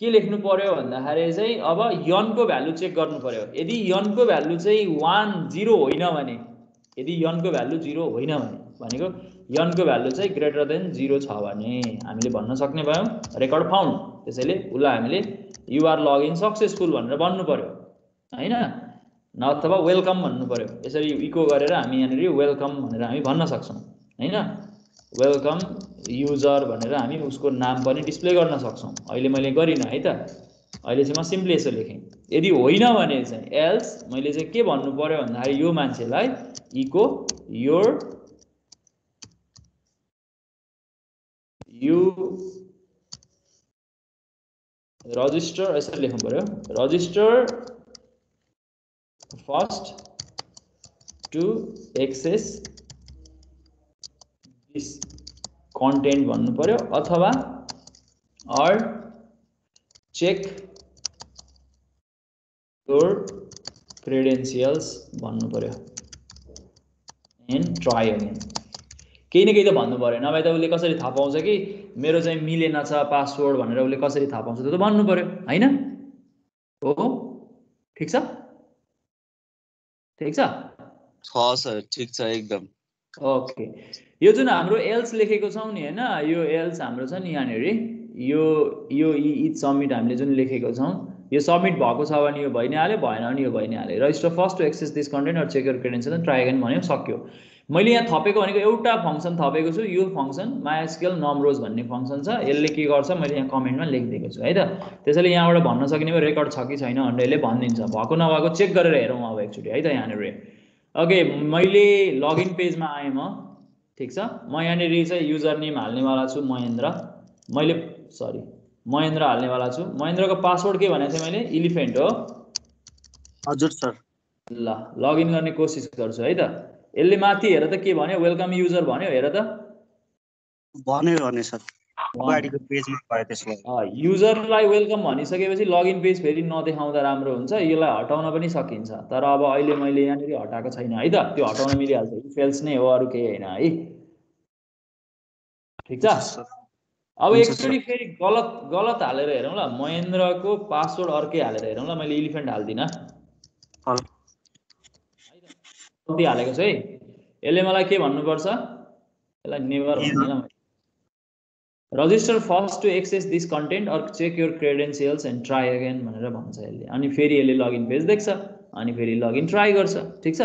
के लेख्नु पर्यो भन्दाखेरि चाहिँ अब यनको भ्यालु चेक गर्नु पर्यो यदि यनको भ्यालु चाहिँ 1 0 होइन भने यदि यनको भ्यालु 0 होइन भनेको यनको भ्यालु चाहिँ ग्रेटर देन 0 छ भने हामीले भन्न सक्ने भयौं रेकर्ड फाउन्ड त्यसैले उलाई हामीले यु आर लगइन सक्सेसफुल भनेर भन्नु पर्यो हैन अथवा वेलकम भन्नु पर्यो यसरी इको गरेर हामी यहाँनिर वेलकम भनेर हामी भन्न सक्छौं हैन वेलकम युजर भनेर हामी उसको नाम पनि डिस्प्ले गर्न सक्छौं अहिले मैले गरिन है त अहिले चाहिँ म सिम्पली यसो लेखेँ यदि होइन भने चाहिँ एल्स मैले चाहिँ के भन्नु पर्यो भन्दाखेरि यो मान्छेलाई इको योर यु रजिस्टर यसरी लेख्नु पर्यो register first to access this content भन्नु पर्यो अथवा or check your credentials भन्नु पर्यो and try again केही न केही त भन्नु पर्यो नभए त उले कसरी थाहा पाउँछ कि मेरो चाहिँ मिलेन छ पासवर्ड भनेर उले कसरी थाहा पाउँछ त्यो त भन्नु पर्यो हैन हो ठीक छ सर ठीक छ एकदम ओके यो जुन हाम्रो एल्स लेखेको छौं नि हैन यो एल्स हाम्रो छ नि यहाँनेरि यो इच सबमिट हामीले जुन लेखेको छौं यो सबमिट भएको छ भने यो भइ नै हाल्यो भएन भने यो भइ नै हाल्यो register first to access this content or check your credential and try again भन्यो सक्यो मैले यहाँ थपेको भनेको एउटा फंक्सन थपेको छु यो फंक्सन mysql numRows भन्ने फंक्सन छ यसले के गर्छ मैले यहाँ कमेन्टमा लेखिदिएको छु है त त्यसैले यहाँबाट भन्न सकिने भयो रेकर्ड छ कि छैन भनेर यसले भनिदिन्छ भएको नभएको चेक गरेर हेरौँ अब एकचोटी है त यहाँनेरि ओके मैले लगइन पेजमा आएँ म ठीक छ म यहाँनेरि चाहिँ युजर नेम हाल्नेवाला छु महेन्द्र मैले सरी महेन्द्र हाल्नेवाला छु महेन्द्रको पासवर्ड के भनेको थिएँ मैले एलिफेन्ट हो हजुर सर ल लगइन गर्ने कोसिस गर्छु है त यसले माथि हेर त के भन्यो वेलकम युजर भन्यो हेर त भन्यो भने सर अगाडिको पेजमा भयो त्यसको युजरलाई वेलकम भनिसकेपछि लगइन पेज फेरि नदेखाउँदा राम्रो हुन्छ यसलाई हटाउन पनि सकिन्छ तर अब अहिले मैले यहाँनिर हटाएको छैन है त त्यो हटाउन मिलिहाल्छ इफ एल्स नै हो अरु केही हैन है ठीक छ अब एकचोटी फेरि गलत हालेर हेरौँ ल महेन्द्रको पासवर्ड अर्कै हालेर हेरौँ ल मैले एलिफेन्ट हाल्दिन गल्ती हालेको छु है यसले मलाई के भन्नुपर्छ यसलाई नेभर भन्दिन register first to access this content or check your credentials and try again भनेर भन्छ यसले। अनि फेरि यसले लगइन पेज देख्छ, अनि फेरि लगइन ट्राई गर्छ। ठिक छ,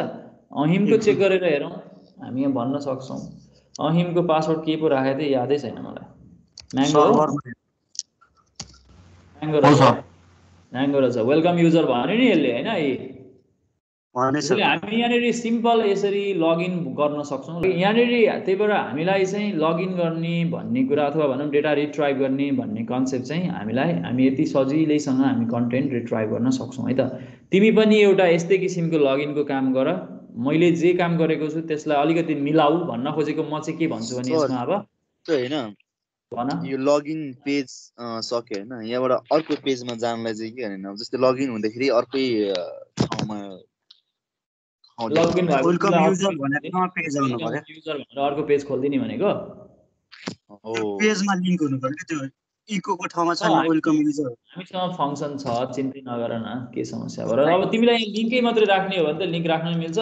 अहिमको चेक गरेर हेरौँ, हामी यहाँ भन्न सक्छौँ। अहिमको पासवर्ड के पो राखेको थिएँ यादै छैन मलाई। म्याङ्गो हो, म्याङ्गो रहेछ, म्याङ्गो रहेछ। वेलकम युजर भन्यो नि यसले होइन। त्यसैले हामी यहाँनिर सिम्पल यसरी लगइन गर्न सक्छौँ। यहाँनिर त्यही भएर हामीलाई चाहिँ लगइन गर्ने भन्ने कुरा अथवा भनौँ डेटा रिट्राइभ गर्ने भन्ने कन्सेप्ट चाहिँ हामी यति सजिलैसँग हामी कन्टेन्ट रिट्राइभ गर्न सक्छौँ है त। तिमी पनि एउटा यस्तै किसिमको लगइनको काम गर। मैले जे काम गरेको छु त्यसलाई अलिकति मिलाऊ भन्न खोजेको म चाहिँ के भन्छु भने यसमा अब होइन भन यो लगइन पेज सक्यो होइन, यहाँबाट अर्को पेजमा जानलाई चाहिँ के भने जस्तै लगइन हुँदाखेरि अर्कै ठाउँमा लगइन भएको वेलकम युजर भनेर पेज आउनु पर्यो, युजर भनेर अर्को पेज खोल्दिने भनेको पेजमा लिंक हुनु पर्यो त्यो इकोको ठाउँमा छैन वेलकम युजर। हामीसँग फंक्सन छ, चिन्तै नगर न के समस्या भयो। अब तिमीलाई लिंकै मात्रै राख्ने हो भने त लिंक राख्न मिल्छ,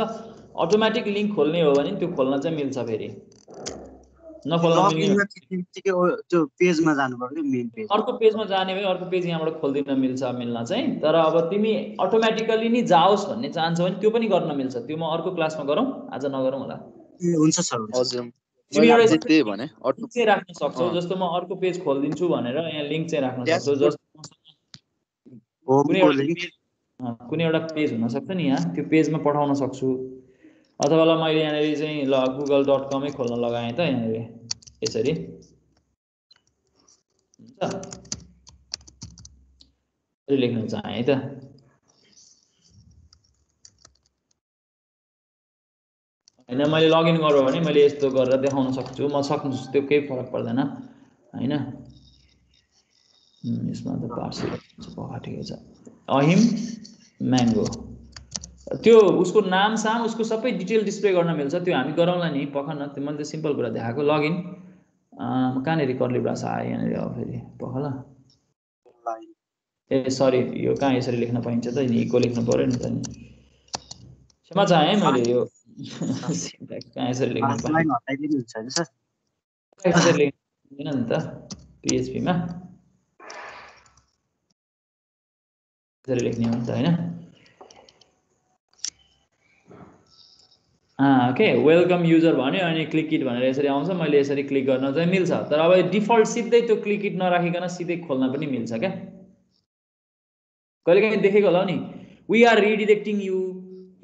अटोमेटिक लिंक खोल्ने हो भने त्यो खोल्न चाहिँ मिल्छ। फेरि नखोल्न मिल्ने त्यो पेजमा जानु पर्यो, मेन पेज। अर्को पेजमा जाने भए अर्को पेज यहाँबाट खोल्दिन मिल्न चाहिँ। तर अब तिमी अटोमेटिकली नि जाओस् भन्ने चाहन्छौ भने त्यो पनि गर्न मिल्छ। त्यो म अर्को क्लासमा गरौँ, आज नगरौँ होला। हुन्छ सर, हजुर। तिमी एउटा त्यही भने लिंक चाहिँ राख्न सक्छौ। जस्तो म अर्को पेज खोल्दिन्छु भनेर यहाँ लिंक चाहिँ राख्न सक्छौ। जस्तो कुनै एउटा पेज हुन सक्छ नि, यहाँ त्यो पेजमा पठाउन सक्छु। अथवा ल मैले यहाँनिर चाहिँ ल google.com खोल्न लगाएँ त यहाँनिर यसरी हुन्छ, लेख्न चाहे है त। होइन मैले लगइन गरौँ भने मैले यस्तो गरेर देखाउन सक्छु, म सक्छु, त्यो केही फरक पर्दैन होइन। यसमा त पार्सल पखा ठिकै छ। अहिम म्याङ्गो त्यो उसको नाम साम उसको सबै डिटेल डिस्प्ले गर्न मिल्छ। त्यो हामी गरौँला नि, पखन त्यो मैले त सिम्पल कुरा देखाएको। लगइन कहाँनिर कर्ली ब्रास आयो यहाँनिर। अब फेरि पखला ए सरी, यो कहाँ यसरी लेख्न पाइन्छ त, इको लेख्नु पर्यो नि त नि। क्षमा चाहे है मैले यो कहाँ यसरी लेख्न पाइन्छ यसरी लेख्दैन नि त पिएचपीमा यसरी लेख्ने हो नि त होइन। ओके, वेलकम युजर भन्यो अनि क्लिक इट भनेर यसरी आउँछ। मैले यसरी क्लिक गर्न चाहिँ मिल्छ। तर अब डिफल्ट सिधै त्यो क्लिक इट नराखिकन सिधै खोल्न पनि मिल्छ क्या। कहिलेकाहीँ देखेको होला नि, we are redirecting you,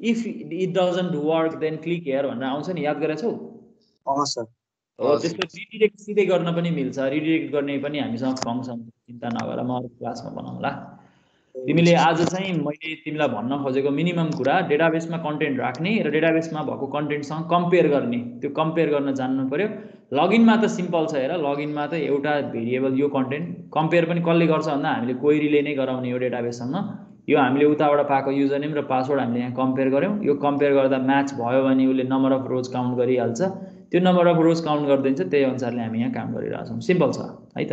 if it doesn't work then click here भनेर आउँछ नि, याद गरेछौ? हो सर। हो, त्यस्तो रिडिरेक्ट सिधै गर्न पनि मिल्छ। रिडिरेक्ट गर्ने पनि हामीसँग फङ्सन, चिन्ता नगर, म अरू क्लासमा बनाउँला। तिमीले आज चाहिँ मैले तिमीलाई भन्न खोजेको मिनिमम कुरा डेटाबेसमा कन्टेन्ट राख्ने र डेटाबेसमा भएको कन्टेन्टसँग कम्पेयर गर्ने, त्यो कम्पेयर गर्न जान्नु पर्यो। लगइनमा त सिम्पल छ हेर, लगइनमा त एउटा भेरिएबल यो कन्टेन्ट कम्पेयर पनि कसले गर्छ भन्दा हामीले क्वेरीले नै गराउने हो डेटाबेससँग। यो हामीले उताबाट पाएको युजर नेम र पासवर्ड हामीले यहाँ कम्पेयर गऱ्यौँ। यो कम्पेयर गर्दा म्याच भयो भने उसले नम्बर अफ रोज काउन्ट गरिहाल्छ। त्यो नम्बर अफ रोज काउन्ट गरिदिन्छ, त्यही अनुसारले हामी यहाँ काम गरिरहेछौँ। सिम्पल छ है त।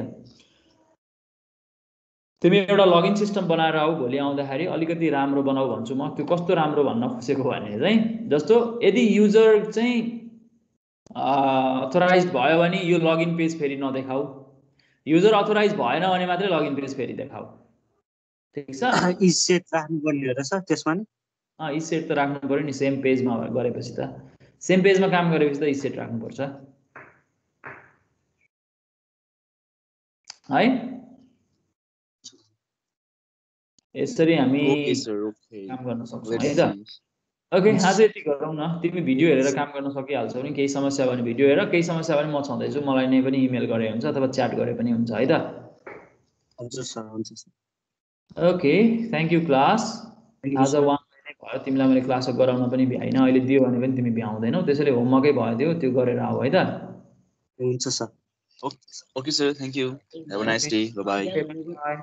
तिमी एउटा लगइन सिस्टम बनाएर आऊ, भोलि आउँदाखेरि अलिकति राम्रो बनाऊ भन्छु म। त्यो कस्तो राम्रो भन्न खोजेको भने चाहिँ जस्तो यदि युजर चाहिँ अथोराइज भयो भने यो लगइन पेज फेरि नदेखाऊ, युजर अथोराइज भएन भने मात्रै लगइन पेज फेरि देखाऊ। ठिक छ, इसेट राख्नुपर्ने हो र सर त्यसमा नि? इसेट त राख्नु पर्यो नि, सेम पेजमा गरेपछि त, सेम पेजमा काम गरेपछि त इसेट राख्नुपर्छ है। यसरी हामी काम गर्न सक्छौँ है त। ओके, आज यति गरौँ न। तिमी भिडियो हेरेर काम गर्न सकिहाल्छौ नि। केही समस्या भने भिडियो हेर, केही समस्या भने म छँदैछु, मलाई नै पनि इमेल गरे हुन्छ अथवा च्याट गरे पनि हुन्छ है त। हजुर सर, हुन्छ sir. Okay, thank you class. आज 1 महिना भयो तिमीलाई मैले क्लास गराउन पनि भ्याइन, अहिले दियो भने पनि तिमी भ्याउँदैनौ। त्यसैले होमवर्कै भयो त्यो गरेर आऊ है त। हुन्छ sir. Okay sir, thank you, have a nice day, bye bye.